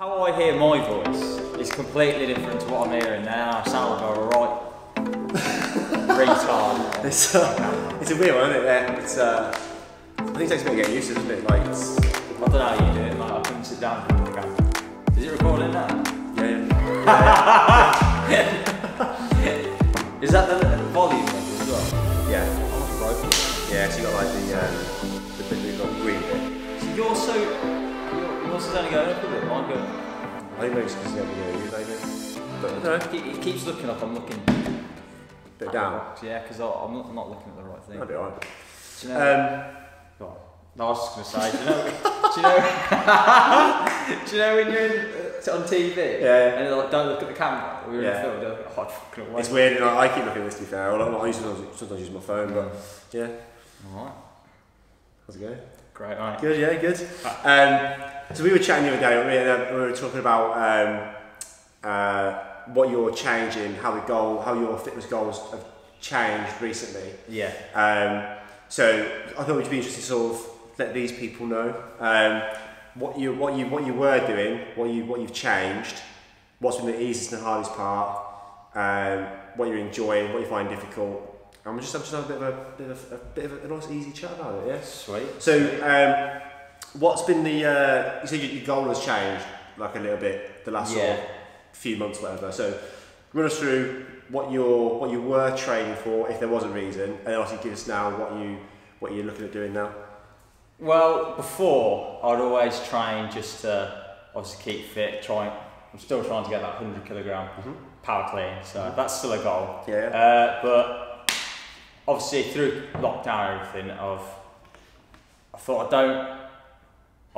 How I hear my voice is completely different to what I'm hearing now. I sound like a right retard. It's a weird one, isn't it? Yeah, it's, I think it takes a bit to get used to, doesn't it? Like, it's, I don't know how you do it, mate. I couldn't sit down and go. Is it recording now? yeah. Is that the volume level as well? Yeah. Oh, right. Yeah, so you got like the bit that you've got the green bit. So yours only going up a bit, mine going. I think maybe it's because it's never going to use, maybe. But I don't know. It keeps looking like I'm looking Bit down. Yeah, because I'm not looking at the right thing. That'll be alright. Do you know? Go on. No, I was just going to say, do you know when you're on TV and they're like, don't look at the camera, we were in the film, they're like, oh, fucking away. It's weird, and I keep looking at this to be fair. I sometimes use my phone, but yeah. Alright. How's it going? Great, mate. Good, yeah, good. So we were chatting the other day, we were talking about what you're changing, how your fitness goals have changed recently. Yeah. So I thought it would be interesting to sort of let these people know what you were doing, what you've changed, what's been the easiest and hardest part, what you're enjoying, what you find difficult. I'm just have a bit of a nice easy chat about it, yeah. Sweet. So what's been the you said your goal has changed like a little bit the last sort of few months, whatever. So run us through what you were training for, if there was a reason, and then obviously give us now what you're looking at doing now. Well, before I'd always train just to obviously keep fit. I'm still trying to get that 100 kilogram power clean, so that's still a goal. Yeah. But obviously through lockdown and everything, I thought I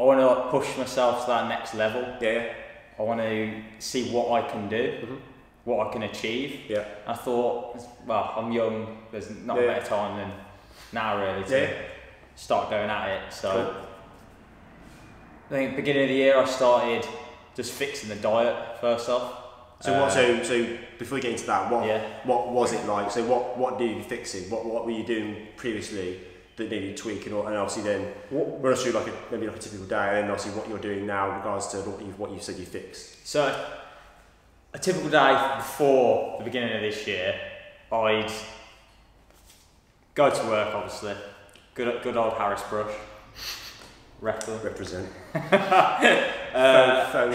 want to like push myself to that next level. Yeah. I want to see what I can do, what I can achieve. Yeah. I thought, well, I'm young. There's not a better time than now, really, to start going at it. So, I think beginning of the year, I started just fixing the diet first off. So so before we get into that, what was it like? So what did you fix it? What were you doing previously that needed tweaking, and obviously then run us through maybe like a typical day, and then obviously what you're doing now in regards to what you said you fixed. So a typical day before the beginning of this year, I'd go to work, obviously. Good old Harris brush. Represent. Phone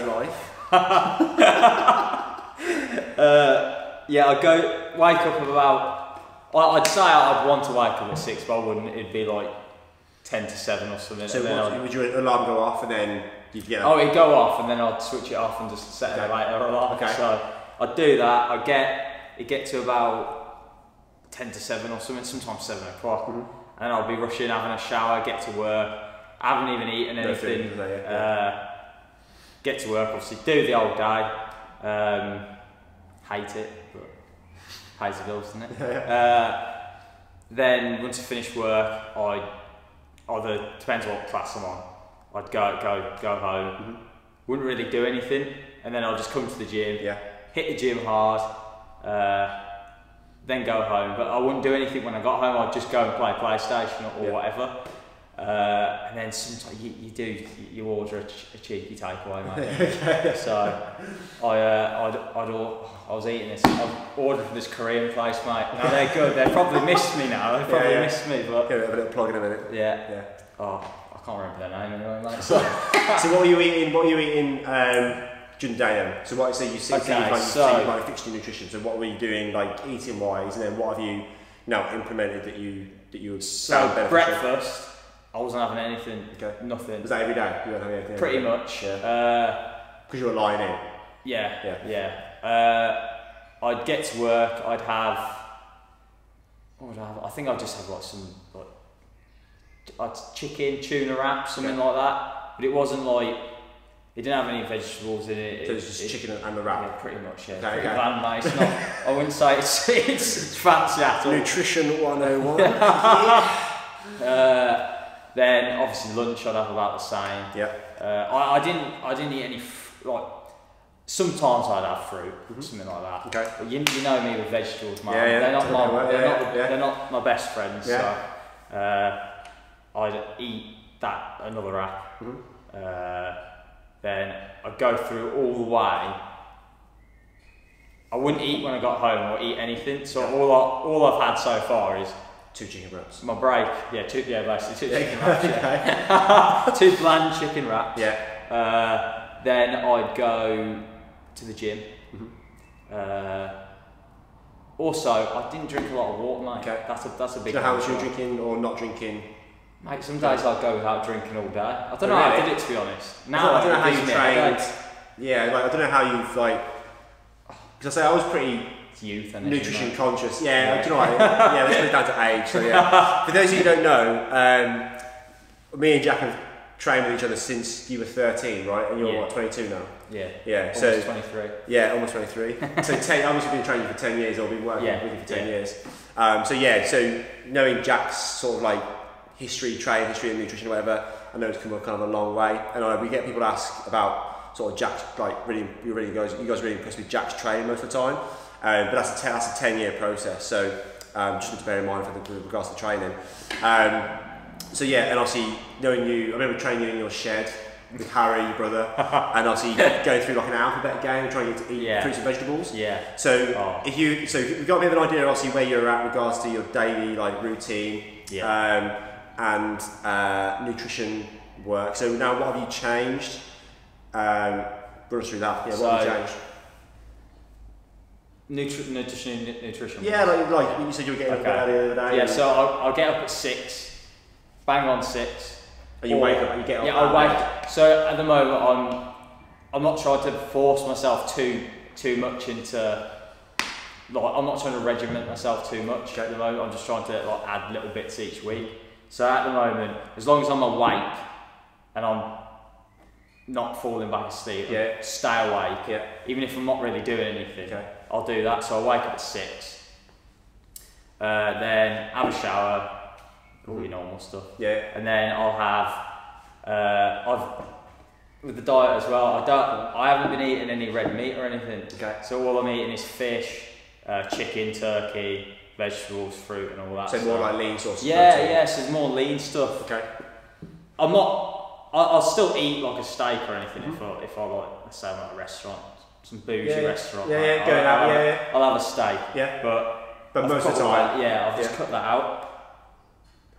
life. I'd go wake up about. I'd say I'd want to wake up at 6, but I wouldn't. It'd be like 10 to 7 or something. So would your alarm go off and then you'd get? Oh, it'd go off and then I'd switch it off and just set it later alarm. Okay. So I'd do that. I'd get to about 10 to 7 or something. Sometimes 7 o'clock, and then I'll be rushing, having a shower, get to work. I haven't even eaten anything. Get to work, obviously, do the old day. Hate it, but pays the bills, doesn't it? Then once I finish work, either depends what class I'm on. I'd go home. Wouldn't really do anything, and then I'll just come to the gym. Hit the gym hard. Then go home. But I wouldn't do anything when I got home. I'd just go and play PlayStation or whatever. And then sometimes you order a cheeky takeaway, mate. So I was eating this. I ordered from this Korean place, mate. No, they're good. They probably missed me now. They probably missed me, but give it a little plug in a minute. Yeah. Oh, I can't remember their name anyway, mate. So what were you eating? What were you eating during the day then? So what? So you said you fixed your nutrition. So what were you doing, like eating wise, and then what have you now implemented that you found beneficial? Breakfast. I wasn't having anything. Nothing. Was that every day? You weren't having anything? Pretty much. Because you were lying in. I'd get to work. I'd have. What would I have? I think I'd just have chicken, tuna wraps, something like that. But it wasn't like. It didn't have any vegetables in it. So it was just chicken and the wrap? Yeah, pretty much, yeah. Okay, pretty bland, mate. It's not, I wouldn't say it's fancy at all. Nutrition 101. Then obviously lunch I'd have about the same. I didn't eat any sometimes I'd have fruit, something like that. Okay. But you know me with vegetables, man. They're not my best friends. So I'd eat that another wrap. then I'd go through all the way. I wouldn't eat when I got home or eat anything. So all I've had so far is 2 chicken wraps. my break. Basically 2 chicken wraps. Yeah. 2 bland chicken wraps. Yeah. Then I'd go to the gym. Also, I didn't drink a lot of water, mate. Okay. That's a big. Do you know how much you're drinking or not drinking? Mate, some days I'd go without drinking all day. I don't know Really? how I did it, to be honest. Now I don't know how do you it. trained. Yeah, like I don't know how you've like. Because I say I was pretty It's youth and nutrition conscious. Yeah, do you know what? Yeah, let's put it down to age. So yeah. For those of you who don't know, me and Jack have trained with each other since you were 13, right? And you're what, 22 now? Yeah. Yeah. Almost 23. Yeah, almost 23. So I've obviously been training for 10 years. I've been working with you for 10 years. So knowing Jack's sort of like history and nutrition, or whatever, I know it's come a kind of a long way. And we get people ask about sort of Jack's, like you guys really impressed with Jack's training most of the time. But that's a 10-year process. So just need to bear in mind with regards to training. So yeah, and obviously knowing you, I remember training you in your shed with Harry, your brother, and obviously going through like an alphabet game and trying to eat fruits and vegetables. Yeah. So if you've got a bit of an idea, obviously where you're at in regards to your daily like routine and nutrition work. So now, what have you changed? Run us through that. Yeah, what have you changed? Nutrition. Yeah, like you said you were getting up earlier the other day. Yeah, so I'll get up at 6, bang on 6. You wake up, you get up. Yeah, I wake. So at the moment, I'm not trying to force myself too much into. Like, I'm not trying to regiment myself too much at the moment. I'm just trying to like add little bits each week. So at the moment, as long as I'm awake and I'm not falling back asleep, stay awake. Even if I'm not really doing anything, I'll do that. So I wake up at 6. Then have a shower. All your normal stuff. Yeah. And then I'll have with the diet as well. I haven't been eating any red meat or anything. Okay. So all I'm eating is fish, chicken, turkey, vegetables, fruit, and all that. So more like lean sources. Yeah. So it's more lean stuff. Okay. I'll still eat like a steak or anything if I like, let's say I'm at a restaurant, some bougie restaurant. I'll have a steak. Yeah. But most of the time. I've just cut that out.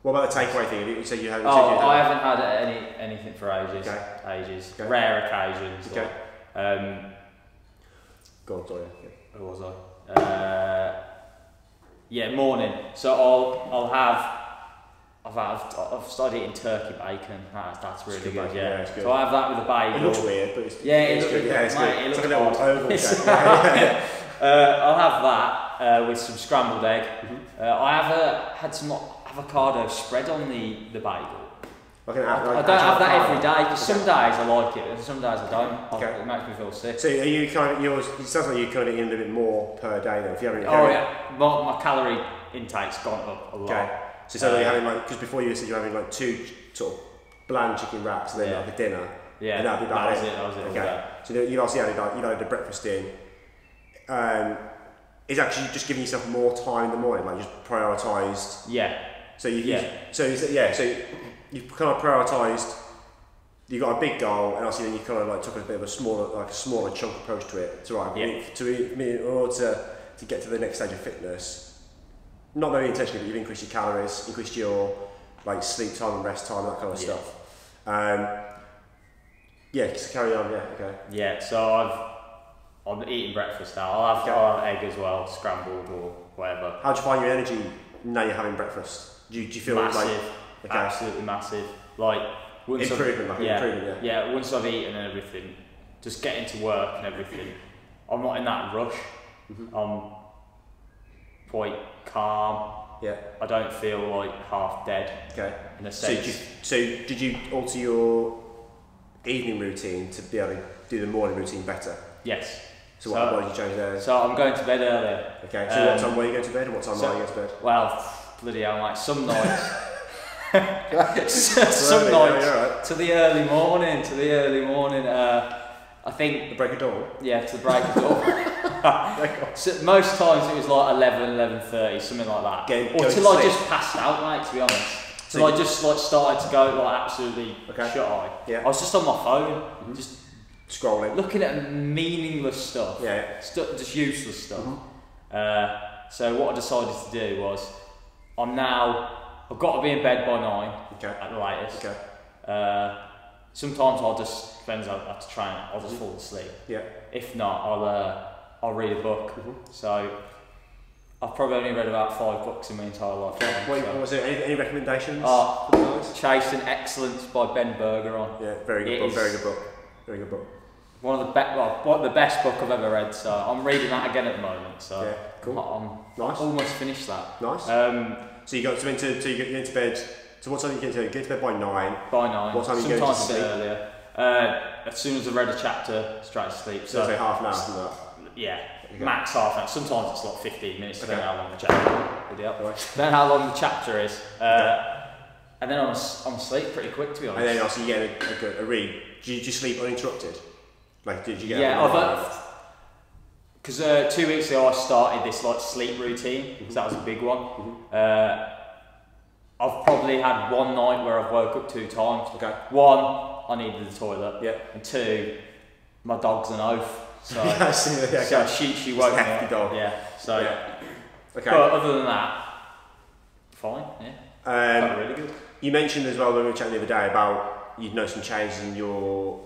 What about the takeaway thing? You said you haven't. I haven't had anything for ages. Ages. Okay. Rare occasions. Okay. Go on, sorry. Where was I? Morning. So I've started eating turkey bacon. That's really good. Bacon, yeah, it's good. So I have that with a bagel. It looks weird, but it's it's good. Yeah, it's good. It looks like a little oval shape. I'll have that with some scrambled egg. I have had some avocado spread on the bagel. I don't have that every day because some days I like it and some days I don't. It makes me feel sick. So are you kind of it sounds like you're kind of eating a little bit more per day then. If you haven't. My calorie intake's gone up a lot. Okay. So you're having because before you said you're having 2 sort of bland chicken wraps and then like a dinner. Yeah. And that'd be about it. That was it. Okay. So you obviously added the breakfast in. Is actually just giving yourself more time in the morning, like just prioritised. Yeah. So you've kind of prioritised. You got a big goal, and obviously then you kind of like took a bit of a smaller chunk approach to it. In order to get to the next stage of fitness, not very intentionally, but you've increased your calories, increased your like sleep time and rest time, that kind of stuff. Just carry on. Yeah. Okay. Yeah. So I'm eating breakfast now. I'll have egg as well, scrambled or whatever. How do you find your energy now you're having breakfast? Do you feel massive? Absolutely massive. Like improvement. Once I've eaten and everything, just getting to work and everything, I'm not in that rush. I'm quite calm. Yeah. I don't feel like half dead. Okay. In a sense. So did you alter your evening routine to be able to do the morning routine better? Yes. So what did you change there? So I'm going to bed earlier. Okay. So what time were you going to bed and what time are you going to bed? Well, bloody hell, like some nights. Some nights to the early morning. I think the break of dawn. Yeah, to the break of dawn. So most times it was like 11:30, something like that. Or till I just passed out, mate. To be honest, till I just like started to go like absolutely shut eye. Yeah. I was just on my phone, just scrolling, looking at meaningless stuff, just useless stuff. So what I decided to do was, I've got to be in bed by 9 at the latest. Sometimes I'll just, depends on I have to train, I'll just fall asleep. If not, I'll read a book. So I've probably only read about 5 books in my entire life. What was it? Any recommendations? Chasing Excellence by Ben Bergeron. Yeah, very good book. Very good book. Very good book. One of the best book I've ever read. So I'm reading that again at the moment. So yeah, cool. I'm almost finished that. Nice. So you got to get into bed. So what time do you get to bed by 9? By 9. What time do you go to sleep? Sometimes a bit earlier. As soon as I've read a chapter, straight to sleep. So say half an hour from that. Yeah. Max half an hour. Sometimes it's like 15 minutes, depending how long the chapter. Depending how long the chapter is. And then I'm asleep pretty quick, to be honest. And then also you get a read. Did you sleep uninterrupted? Like, did you get? Yeah, because 2 weeks ago I started this like sleep routine, because that was a big one. I've probably had one night where I've woke up 2 times. One, I needed the toilet. And 2, my dog's an oath. So, so she woke me up. Dog. Yeah. So, but other than that, fine. Yeah. Felt really good. You mentioned as well when we were chatting the other day about you'd noticed some changes in your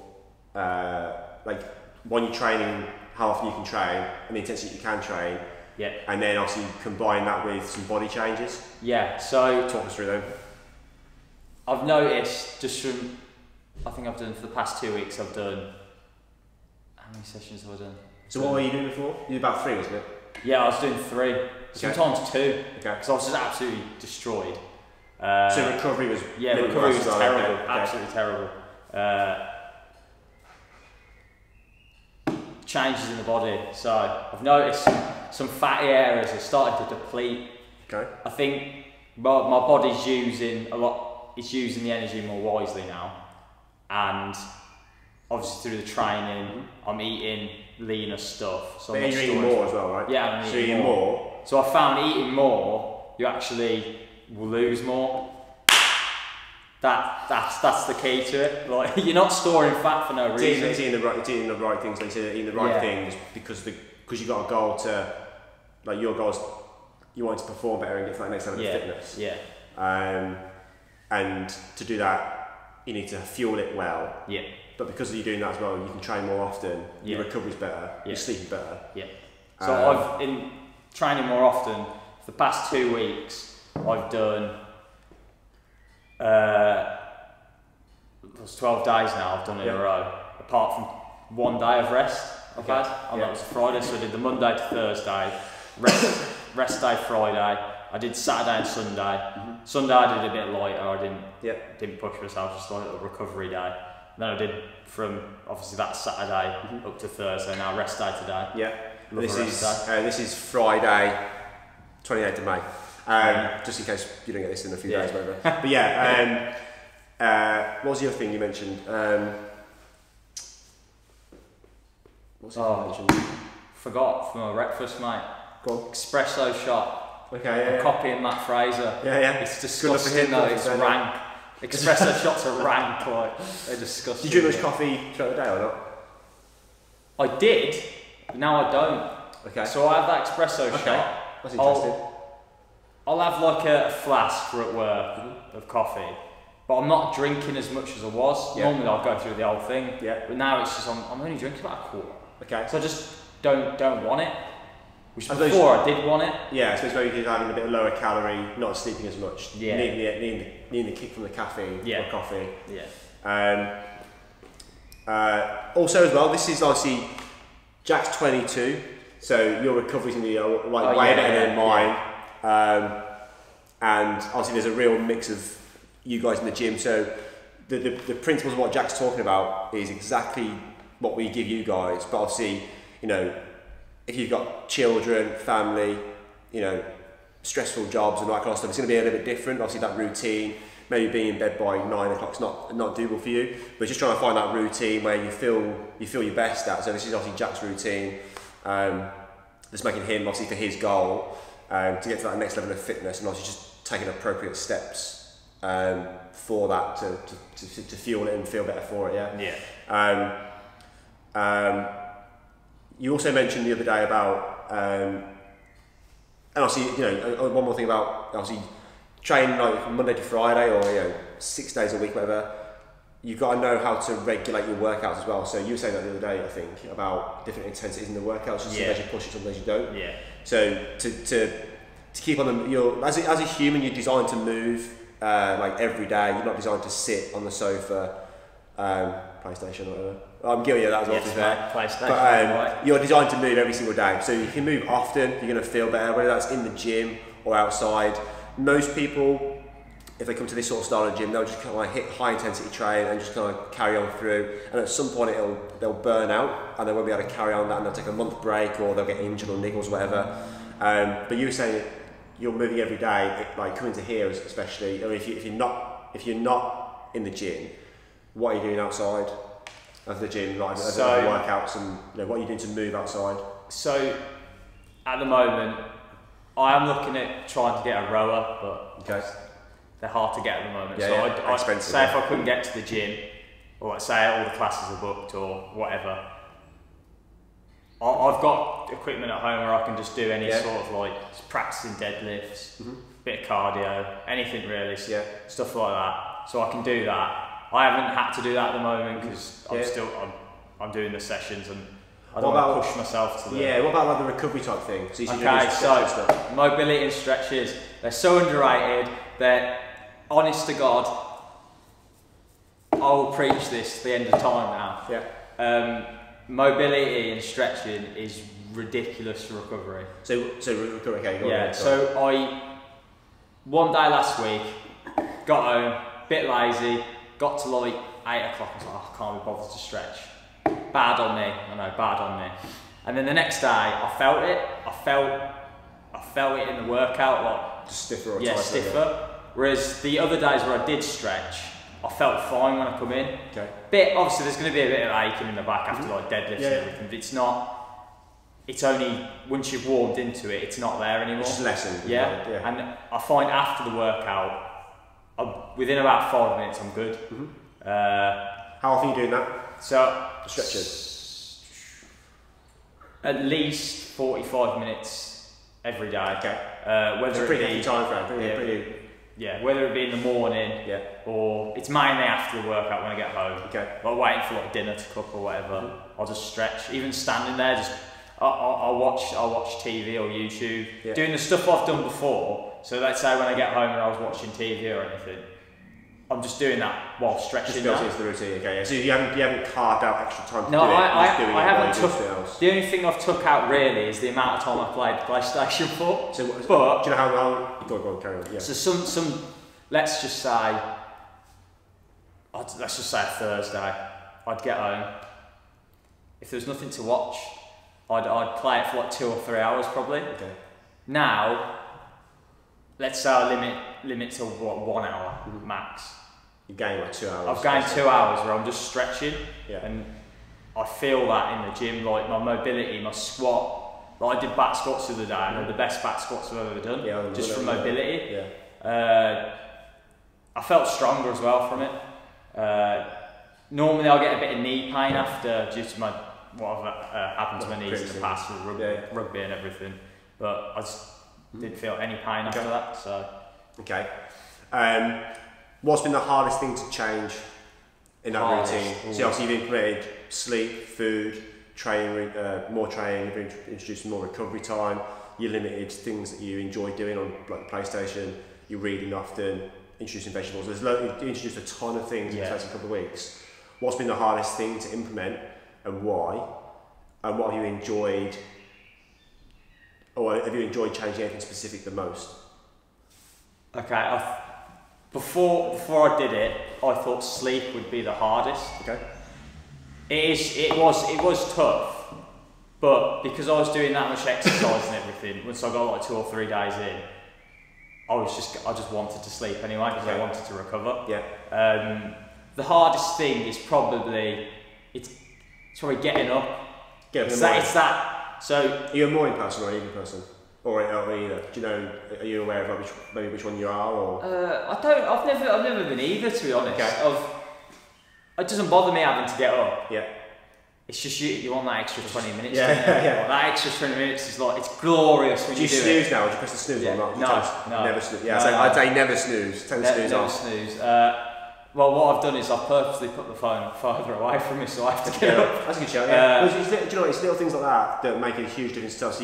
like when you're training, how often you can train and the intensity you can train. Yeah. And then obviously you combine that with some body changes. Yeah. So talk us through them. I've noticed just from, I think I've done for the past 2 weeks, I've done, how many sessions have I done? So what were you doing before? You did about 3, wasn't it? Yeah, I was doing 3, sometimes 2, because I was just absolutely destroyed. So recovery was recovery was terrible, absolutely terrible. Changes in the body, so I've noticed some fatty areas are starting to deplete. I think my body's using it's using the energy more wisely now, and obviously through the training I'm eating leaner stuff. So you're eating more as well, right? Yeah, I'm eating more. So I found eating more, you actually will lose more. That's the key to it. Like, you're not storing fat for no reason. It's eating the right things. Like you said, eating the right things because you've got a goal to, like your goals, you want to perform better and get to that next level of fitness. Yeah. And to do that, you need to fuel it well. Yeah. But because you're doing that as well, you can train more often. Your recovery's better. Your sleep's better. Yeah. So I've in training more often. For the past 2 weeks, I've done. It's 12 days now I've done in a row, apart from 1 day of rest I've had, and that was a Friday, so I did the Monday to Thursday, rest day Friday, I did Saturday and Sunday. Sunday I did a bit lighter, I didn't push myself, just like a recovery day. And then I did from obviously that Saturday up to Thursday, now rest day today. Yeah, this is Friday, 28th of May. Just in case you don't get this in a few days, whatever. But yeah, what was the other thing you mentioned? Forgot for my breakfast, mate. Go on. Espresso shot. Okay, I'm copying Matt Fraser. Yeah. It's disgusting though, it's rank. Espresso shots are rank, like, they're disgusting. Did you drink much coffee throughout the day or not? I did, but now I don't. Okay. So I have that espresso shot. That's interesting. I'll have like a flask for at work of coffee, but I'm not drinking as much as I was. Normally I'll go through the whole thing, but now it's just I'm only drinking about a quarter. Okay. So I just don't want it. Which before I did want it. Yeah, I suppose maybe you're having a bit lower calorie, not sleeping as much. Yeah. Needing the kick from the caffeine or coffee. Yeah. Also as well, this is obviously Jack's 22, so your recovery's gonna be way better than mine. And obviously there's a real mix of you guys in the gym, so the principles of what Jack's talking about is exactly what we give you guys, but obviously, you know, if you've got children, family, you know, stressful jobs and all that kind of stuff, it's going to be a little bit different. Obviously that routine, maybe being in bed by 9 o'clock is not doable for you, but just trying to find that routine where you feel your best at. So this is obviously Jack's routine, that's making him obviously for his goal, to get to that next level of fitness, and obviously just taking appropriate steps for that to fuel it and feel better for it. You also mentioned the other day about, and obviously, one more thing about obviously training like Monday to Friday or 6 days a week, whatever. You've got to know how to regulate your workouts as well. So you were saying that the other day, I think, about different intensities in the workouts. Some days you push it, some days you don't. Yeah. So to keep on the, as a human, you're designed to move like every day. You're not designed to sit on the sofa, PlayStation or whatever. I'm guilty of that as well. Yes, mate, PlayStation. But you're designed to move every single day. So you can move often. You're going to feel better, whether that's in the gym or outside. Most people, if they come to this sort of style of gym, they'll just kind of hit high intensity train and just kind of carry on through. And at some point, they'll burn out and they won't be able to carry on that, and they'll take a month break or they'll get injured or niggles or whatever. But you were saying you're moving every day, like coming to here especially. I mean, if you're not in the gym, what are you doing outside of the gym, like as workouts, and what are you doing to move outside? So at the moment, I am looking at trying to get a rower, but they're hard to get at the moment. I'd say if I couldn't get to the gym, or let's say all the classes are booked or whatever, I've got equipment at home where I can just do any sort of like practicing deadlifts, bit of cardio, anything really, stuff like that. So I can do that. I haven't had to do that at the moment because I'm doing the sessions and I don't want to push myself to the... Yeah, what about like the recovery type thing? So mobility and stretches, they're so underrated that, honest to God, I will preach this to the end of time now. Yeah. Mobility and stretching is ridiculous for recovery. So recovery, okay, go on. So one day last week, got home, bit lazy, got to like 8 o'clock and was like, I can't be bothered to stretch. Bad on me, I know, bad on me. And then the next day, I felt it. I felt it in the workout, like just stiffer or tighter. Stiffer. Whereas the other days where I did stretch, I felt fine when I come in. Okay. Obviously, there's going to be a bit of aching in the back after like deadlifts and everything, but it's not. It's only once you've warmed into it, it's not there anymore. It's lessened. Yeah. And I find after the workout, within about 5 minutes, I'm good. How often are you doing that? So stretching. At least 45 minutes every day. Okay. Whether it's a pretty time frame. Whether it be in the morning or it's mainly after the workout when I get home. Okay. Like waiting for like dinner to cook or whatever. I'll just stretch. Even standing there, just I'll watch TV or YouTube, doing the stuff I've done before. So let's say when I get home and I was watching TV or anything, I'm just doing that while stretching. Just built into the routine, okay. So you haven't carved out extra time to do it. I haven't took. The only thing I've took out really is the amount of time I played PlayStation for. So, but do you know how long? Go on, carry on. Yeah. So some, let's just say a Thursday, I'd get home. If there was nothing to watch, I'd play it for like 2 or 3 hours probably. Okay. Now, let's say I limit to what, 1 hour max. You gain like 2 hours. I've gained 2 hours where I'm just stretching, yeah. And I feel that in the gym, like my mobility, my squat. Like I did back squats the other day, and they're the best back squats I've ever done, just from mobility. Yeah. I felt stronger as well from it. Normally I'll get a bit of knee pain after, due to what happened to my knees in the past with rugby and everything, but I just didn't feel any pain after that. So. Okay. What's been the hardest thing to change in that routine? So obviously you've implemented sleep, food, training, more training, you've introduced more recovery time, you limited things that you enjoy doing on like the PlayStation, you're reading often, introducing vegetables. You introduced a ton of things in the first couple of weeks. What's been the hardest thing to implement and why? And what have you enjoyed, or have you enjoyed changing anything specific the most? Okay, before I did it, I thought sleep would be the hardest. Okay. It was tough, but because I was doing that much exercise and everything, once I got like 2 or 3 days in, I just wanted to sleep anyway because I wanted to recover. Yeah. The hardest thing is probably it's probably getting up. It's that. So are you a morning person or an evening person, or either? Do you know? Are you aware of which one you are? Or I don't. I've never been either, to be honest. Okay. It doesn't bother me having to get up. Yeah. it's just you want that extra 20 minutes. Yeah, Like, that extra 20 minutes is like, it's glorious when do you do snooze it. now? Or do you press the snooze or not? No. Never snooze. Yeah, No, so no. I'd say never snooze. Take the snooze Never off. snooze. Well, what I've done is I've purposely put the phone farther away from me, so I have to get up. That's a good shout. Yeah. Do you know what? It's little things like that that make a huge difference to us.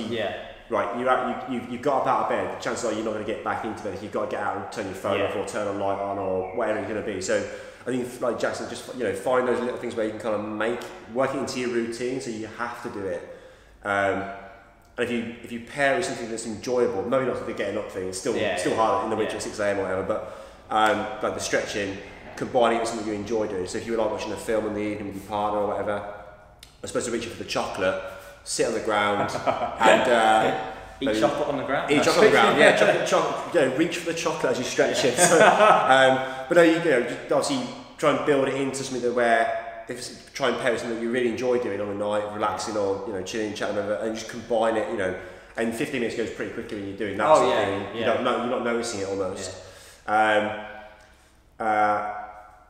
Right, you've got up out of bed. Chances are you're not going to get back into bed. You've got to get out and turn your phone off or turn a light on or whatever it's going to be. So I think, like Jackson, just find those little things where you can kind of work it into your routine, so you have to do it. And if you pair it with something that's enjoyable, maybe not the getting up thing. It's still hard in the winter at 6 a.m. or whatever, but like the stretching, combining it with something you enjoy doing. So if you were like watching a film in the evening with your partner or whatever, I suppose to reach for the chocolate, sit on the ground and eat chocolate on the ground. Eat chocolate on the ground, yeah. Reach for the chocolate as you stretch it. So, but no, just obviously try and build it into something where try and pair with something that you really enjoy doing on a night, relaxing or chilling, chatting over, and just combine it. And 15 minutes goes pretty quickly when you're doing that sort of thing. You're not noticing it almost.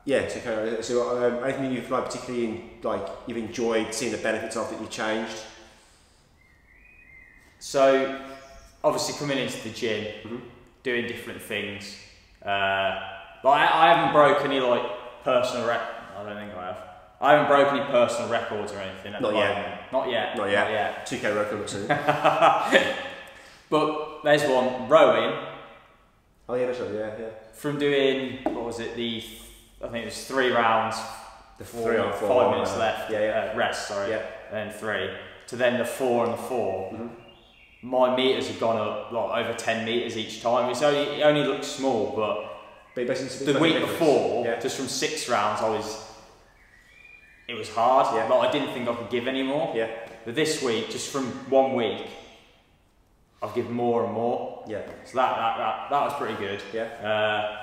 So anything you've particularly you've enjoyed seeing the benefits of that you've changed? So obviously coming into the gym, doing different things. I haven't broken any personal I don't think I have. I haven't broken any personal records or anything at the moment. Not yet. 2K record or soon. But there's one, rowing. Oh yeah, that's right. Yeah. From doing I think it was 3 rounds. The 3 on 4. 5 minutes left. Rest. Sorry. Yeah. And then 3 to then the 4 and the 4. My meters have gone up over 10 meters each time. It only looks small, but the week before, just from 6 rounds, it was hard. Yeah. I didn't think I could give any more. Yeah. But this week, just from 1 week, I've given more and more. Yeah. So that was pretty good. Yeah.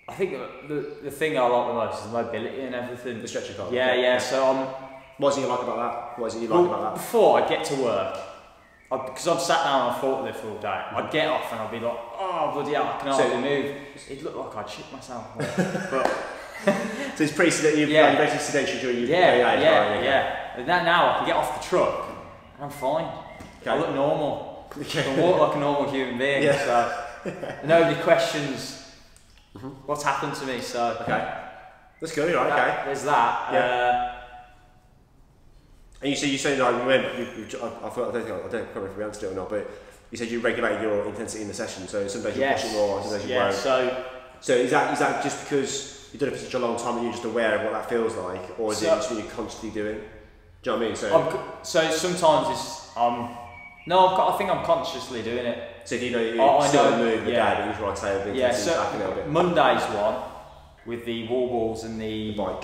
I think the thing I like the most is the mobility and everything. The stretching part. Yeah. So what is it you like about that? What is it you like about that? Before I'd get to work, because I've sat down on a forklift all day, I'd get off and I'd be like, oh bloody hell, I can hardly move. It looked like I'd shit myself. But so it's pretty sedentary. You're basically sedentary during your day. Yeah. And now I can get off the truck and I'm fine. Okay. I look normal. I can walk like a normal human being. Yeah. So nobody questions what's happened to me. So that's good. Right. Okay. There's that. Yeah. And you say I don't remember if we answered it or not, but you said you regulated your intensity in the session. So some days you push it more, some days you won't. So is that just because you've done it for such a long time that you're just aware of what that feels like, or is it just what you're constantly doing? Do you know what I mean? So sometimes it's I think I'm consciously doing it. So do you know you're still moving the day, but you try to say the intensity back a little bit? Monday's one with the wall balls and the bike.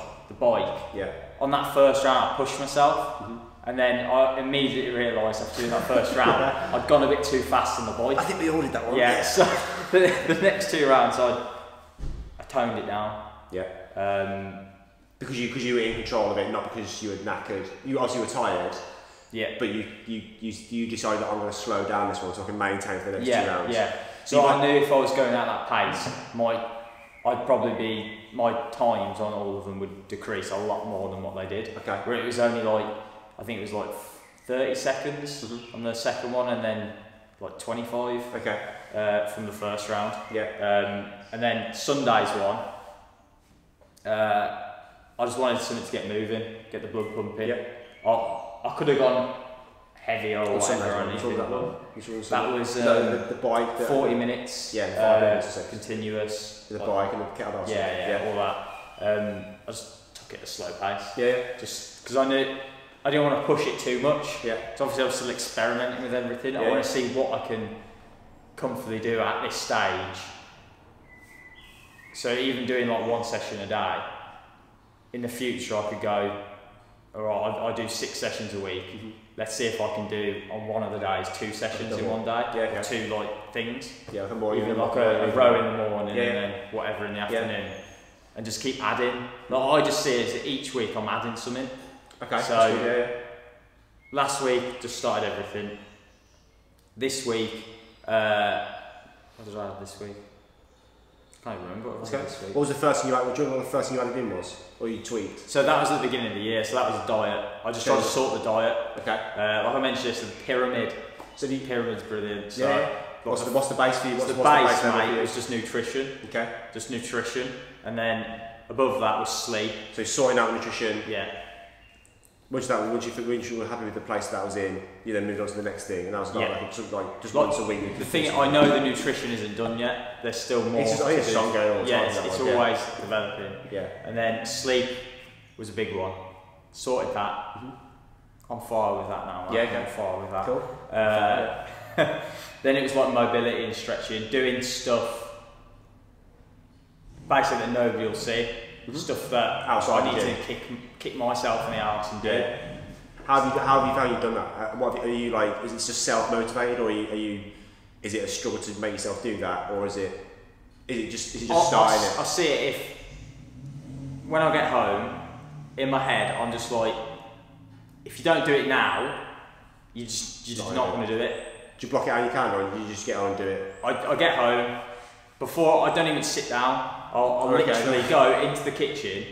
Yeah. On that first round, I pushed myself, and then I immediately realised after doing that first round, I'd gone a bit too fast on the bike. I think we all did that one. Yeah. So the next 2 rounds, I toned it down. Yeah. Because you were in control of it, not because you were knackered. You obviously were tired. Yeah. But you decided that I'm going to slow down this one so I can maintain for the next 2 rounds. Yeah. So I knew if I was going at that pace, my times on all of them would decrease a lot more than what they did. Okay. Where it was only I think it was 30 seconds on the second one, and then 25. Okay. From the first round. Yeah. And then Sunday's one. I just wanted something to get moving, get the blood pumping. Yeah. I could have gone heavier or whatever on anything. That was the bike. 40 minutes. Yeah, 5 minutes. Continuous. The bike and the kettlebell. Yeah, all that. I just took it at a slow pace. Yeah. Just because I knew I didn't want to push it too much. Yeah. So obviously I was still experimenting with everything. Yeah. I want to see what I can comfortably do at this stage. So even doing 1 session a day, in the future I could go, alright, I do 6 sessions a week. Let's see if I can do on one of the days 2 sessions in one day, or 2 things. Yeah, even a row in the morning and then whatever in the afternoon, and just keep adding. I just see it as each week I'm adding something. Okay. So last week just started everything. This week, what did I have this week? can't even remember what it was this week. What was the first thing you added? Do you remember what the first thing you added in was? Or you tweaked? So that was at the beginning of the year, so that was a diet. I just tried to sort the diet. Okay. Like I mentioned this, the pyramid. So the pyramid's brilliant. So yeah. What's the base for you? What's the base, mate? It was just nutrition. Okay. Just nutrition, and then above that was sleep. So sorting out nutrition. Yeah. Once you were happy with the place that was in, you then moved on to the next thing, and that was just once a week. The thing, I know the nutrition isn't done yet. There's still more. It's ongoing all the time. It's always developing. Yeah. And then sleep was a big one. Sorted that. I'm fire with that now. Yeah, okay. I'm fire with that. Cool. Then it was like mobility and stretching, doing stuff basically that nobody will see. Stuff that I need to kick myself in the arse and do. How have you found you've done that? Are you like? Is it just self motivated, or is it a struggle to make yourself do that, or is it just starting it? I see it when I get home. In my head, I'm just like, if you don't do it now, you're just not going to do it. Do you block it out your calendar, or you just get on and do it? I get home before I don't even sit down. I'll literally go into the kitchen.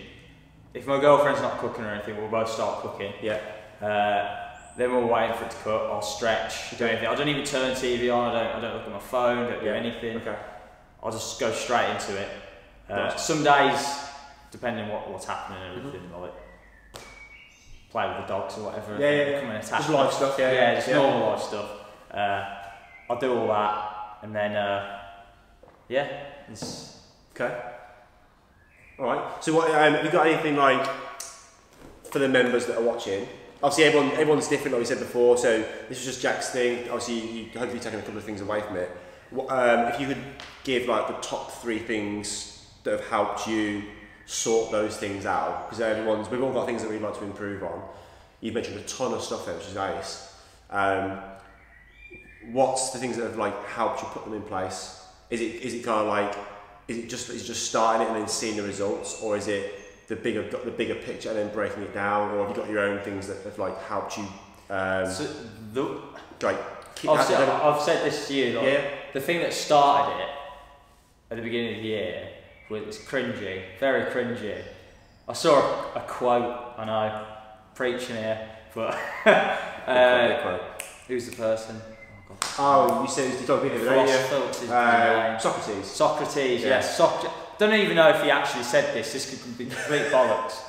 If my girlfriend's not cooking or anything, we'll both start cooking. Yeah. Then we're waiting for it to cook. I'll stretch, do anything. I don't even turn TV on. I don't look at my phone. Don't do anything. Okay. I'll just go straight into it. Nice. Some days, depending what's happening and everything, like play with the dogs or whatever. Yeah. Come and attack. Just life stuff. Yeah, just normal life stuff. I'll do all that, and then it's okay. All right. So, what have you got anything like for the members that are watching? Obviously, everyone's different, like we said before. So this was just Jack's thing. Obviously, you hopefully taken a couple of things away from it. If you could give like the top 3 things that have helped you sort those things out, because we've all got things that we'd like to improve on. You've mentioned a ton of stuff there, which is nice. What's the things that have like helped you put them in place? Is it kind of like is it just starting it and then seeing the results, or is it the bigger picture and then breaking it down, or have you got your own things that have like helped you? I've said this to you. Like, the thing that started it at the beginning of the year was cringy, very cringy. I saw a quote. I know, preaching here, but who's the person? Oh, you said you talked about Socrates. Socrates, yes. Don't even know if he actually said this. This could be complete bollocks.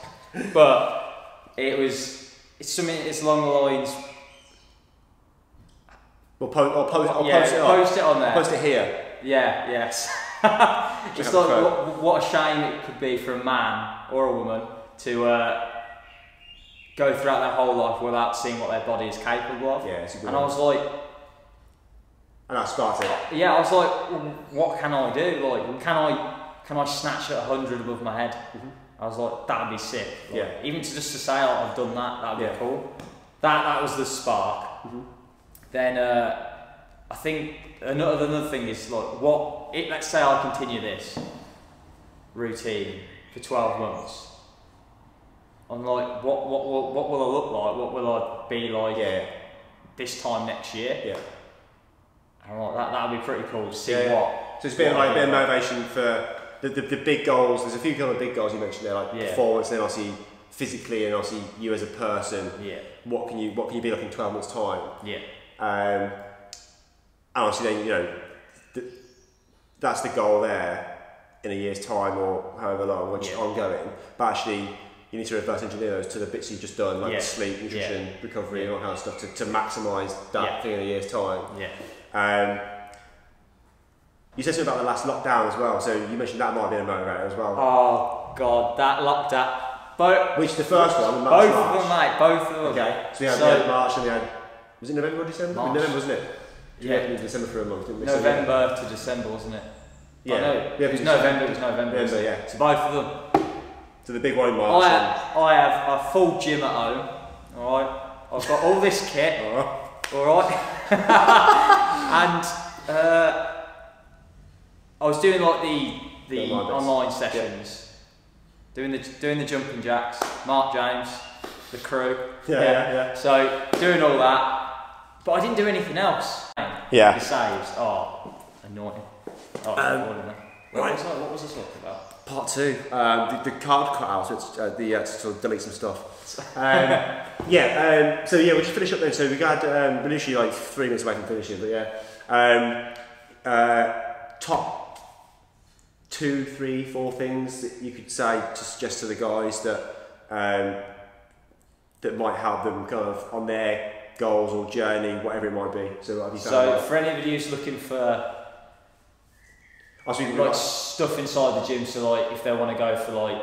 But it's something. It's along the lines. Well, post it on there. Post it here. Yeah. Yes. It's like what a shame it could be for a man or a woman to go throughout their whole life without seeing what their body is capable of. Yeah, it's a good one. I was like. And I started. Yeah, I was like, what can I do? Like, can I snatch at 100 above my head? I was like, that'd be sick. Like, even just to say I've done that, that'd be cool. That was the spark. Then I think another thing is like, let's say I continue this routine for 12 months. I'm like, what will I look like? What will I be like this time next year? Yeah. I'm like, that'd be pretty cool to see what. So it's been like a bit of motivation for the big goals. There's a few kind of big goals you mentioned there, like performance, then obviously physically, and obviously you as a person. Yeah. What can you be like in 12 months' time? Yeah. And obviously then that's the goal there in a year's time or however long, which is ongoing. But actually, you need to reverse engineer those to the bits you've just done, like sleep, nutrition, recovery, and all kind of stuff to maximise that thing in a year's time. Yeah. You said something about the last lockdown as well, so you mentioned that might have been a motivator as well. Oh God, that lockdown. Which the first one? Both of them, mate. Both of them. Okay. So we had March and we had. Was it November or December? March. November, wasn't it? Yeah. It was December for a month, didn't we? November to December, wasn't it? Yeah. No, it was November. Yeah. So both of them. So the big one in March. I have a full gym at home. All right. I've got all this kit. All right. And I was doing like the online sessions, doing the jumping jacks. Mark James, the crew. Yeah. So doing all that, but I didn't do anything else. Yeah. The saves. Oh, annoying. Right. What was this talking about? Part 2, the card cut out, so it's, to sort of delete some stuff. So we'll just finish up then. So we got, we're literally like 3 minutes away from finishing, but top 2, 3, 4 things that you could say to suggest to the guys that that might help them kind of on their goals or journey, whatever it might be. So, what have you found? So for anybody who's looking for like stuff inside the gym, so like if they want to go for like,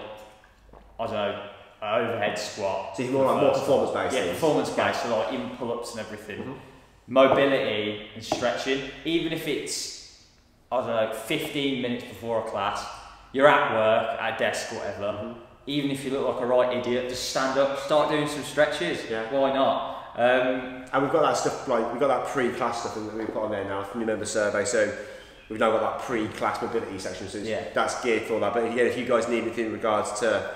I don't know, an overhead squat. So you're more like more performance based. Yeah, performance based, so like even pull-ups and everything. Mobility and stretching, even if it's, I don't know, 15 minutes before a class, you're at work, at a desk, whatever. Even if you look like a right idiot, just stand up, start doing some stretches. Yeah. Why not? And we've got that stuff, like we've got that pre-class stuff that we put on there now from your member survey. So we've now got that pre-class mobility section. So that's geared for that. But again, if you guys need anything in regards to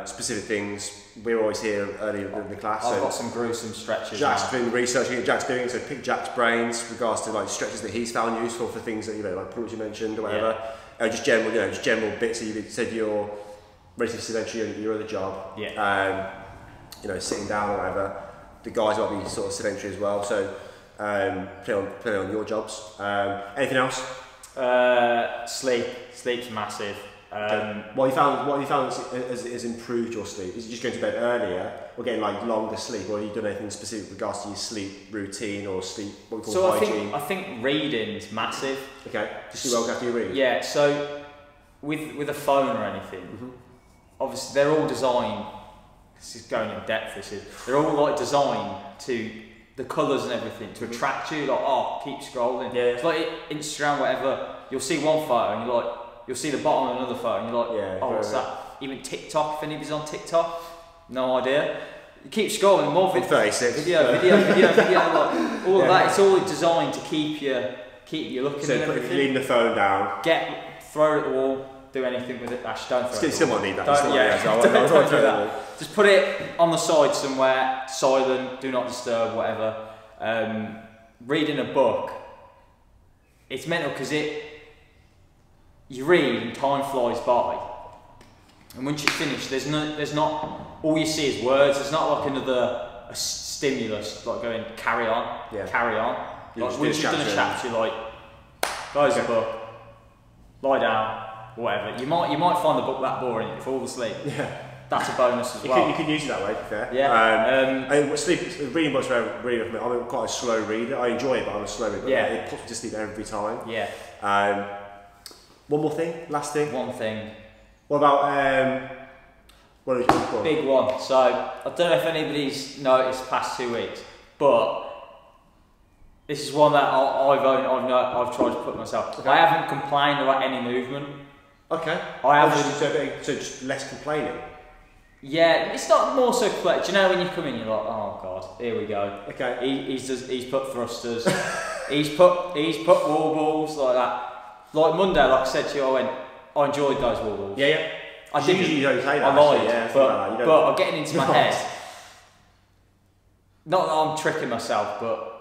specific things, we're always here earlier in the class. I've got some gruesome stretches. Jack's been researching it. Jack's doing it. So pick Jack's brains with regards to like stretches that he's found useful for things that like pull-ups you mentioned or whatever. Just general, just general bits. So you said you're relatively sedentary in your other job. Sitting down or whatever. The guys might be sort of sedentary as well. So play on your jobs. Anything else? Sleep's massive. What have you found has improved your sleep? Is it just going to bed earlier or getting like longer sleep, or have you done anything specific with regards to your sleep routine or sleep, what we call hygiene? I think reading's massive. Okay, just do well after you read? Yeah, so with a phone or anything, obviously they're all designed, this is going in depth, they're all like designed to, the colours and everything, to attract you, like, keep scrolling. Yeah. It's like Instagram, whatever, you'll see one photo and you're like, you'll see the bottom of another photo and you're like, what's that? Even TikTok, if anybody's on TikTok, no idea. You keep scrolling, more video, like, all of that, it's all designed to keep you looking at everything. So leaving the phone down. Throw it at the wall, do anything with it. Actually, don't throw it. Still might need that. Don't do that. Just put it on the side somewhere, silent, do not disturb, whatever. Reading a book, it's mental because you read and time flies by, and once you finish, there's not all you see is words. There's not like a stimulus like going carry on. Like once you've done a chapter, you're like, close the book, lie down, whatever. You might find the book that boring, you fall asleep. Yeah. That's a bonus as well. You can use it that way, to be fair. Yeah. Reading books really for me. I'm quite a slow reader. I enjoy it, but I'm a slow reader. But it puts me to sleep every time. Yeah. One more thing, last thing. One thing. What about what is it? Big one. So I don't know if anybody's noticed past 2 weeks, but this is one that I've tried to put myself. Okay. I haven't complained about any movement. Okay. I haven't. So just less complaining. Yeah, it's not more so complaining. Do you know when you come in, you're like, oh god, here we go. Okay. He's put thrusters. he's put wall balls like that. Like Monday, like I said to you, I enjoyed those wall balls. Yeah. I didn't. Usually you don't say that. I lied, yeah, but I'm getting into my head. Not that I'm tricking myself, but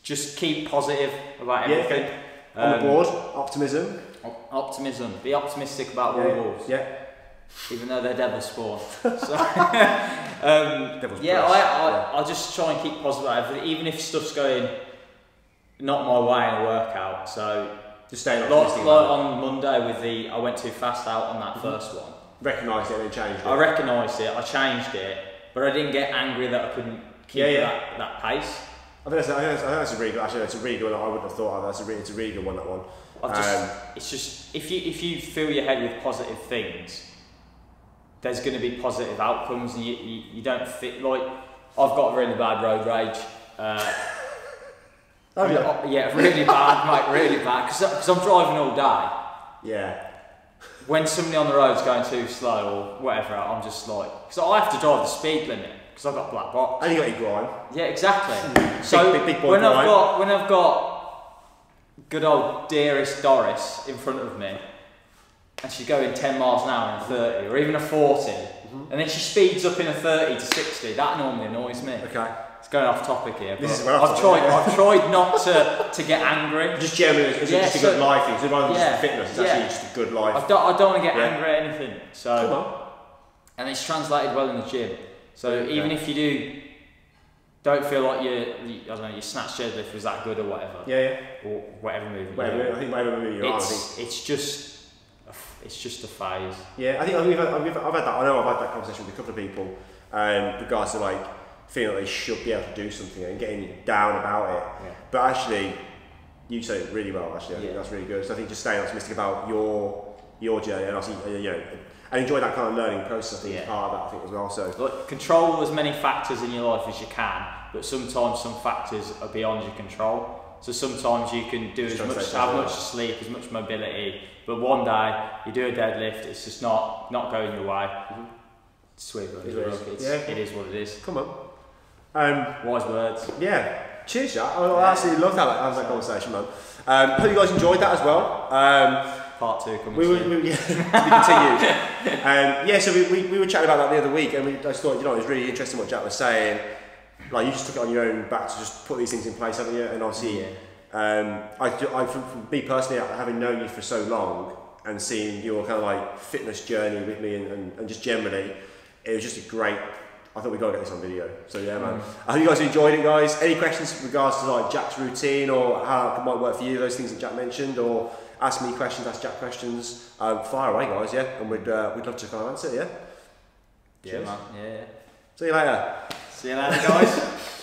just keep positive about everything. Okay. On the board, optimism. Optimism. Be optimistic about wall balls. Yeah. Even though they're devil spawn. So, I just try and keep positive about everything, even if stuff's going not my way in a workout. So just stay like on Monday I went too fast out on that first one. Recognised it and then changed it. I recognised it, I changed it, but I didn't get angry that I couldn't keep that pace. I think that's a really good. Actually, it's a really good one. I wouldn't have thought of. It's a really good one. That one. It's just if you fill your head with positive things, there's going to be positive outcomes, and you don't fit. Like I've got really bad road rage. Yeah, really bad, mate, really bad. Because I'm driving all day. Yeah. When somebody on the road's going too slow or whatever, I'm just like, because I have to drive the speed limit because I've got black box. And you got your grime. Yeah, exactly. So big boy when I've got good old dearest Doris in front of me, and she's going 10 miles an hour and 30, or even a 40, and then she speeds up in a 30 to 60. That normally annoys me. Okay. It's going off topic here, but This is well off topic, I've tried not to get angry. Just generally, it's just a good life thing. It's rather than just fitness, it's actually just a good life. I don't want to get angry at anything. So, come on. And it's translated well in the gym. So even if you don't feel like your snatch deadlift was that good or whatever. Or whatever movement. I think whatever movement you're on. It's just a phase. Yeah, I think I've had that. I know I've had that conversation with a couple of people, regards to like feeling like they should be able to do something and getting down about it. Yeah. But actually, you say it really well. Actually, I think that's really good. So I think just staying optimistic about your journey and obviously and enjoy that kind of learning process. I think is part of that. I think as well. So look, control as many factors in your life as you can, but sometimes some factors are beyond your control. So sometimes you can do have much sleep, as much mobility, but one day you do a deadlift, it's just not going your way. Sweet, but it is what it is. Come on. Wise words. Yeah. Cheers, Jack. I absolutely loved having that conversation, man. Hope you guys enjoyed that as well. Part 2 coming soon. To be continued. So we were chatting about that the other week, and I just thought, it was really interesting what Jack was saying. Like, you just took it on your own back to just put these things in place, haven't you? And obviously, for me personally, having known you for so long and seeing your kind of like fitness journey with me and just generally, it was just a great. I thought we got to get this on video. So yeah, man. I hope you guys enjoyed it, guys. Any questions with regards to like Jack's routine or how it might work for you? Those things that Jack mentioned, or ask me questions, ask Jack questions. Fire away, guys. Yeah, and we'd love to kind of answer. Yeah. Yeah, man. Yeah. See you later. See you later, guys.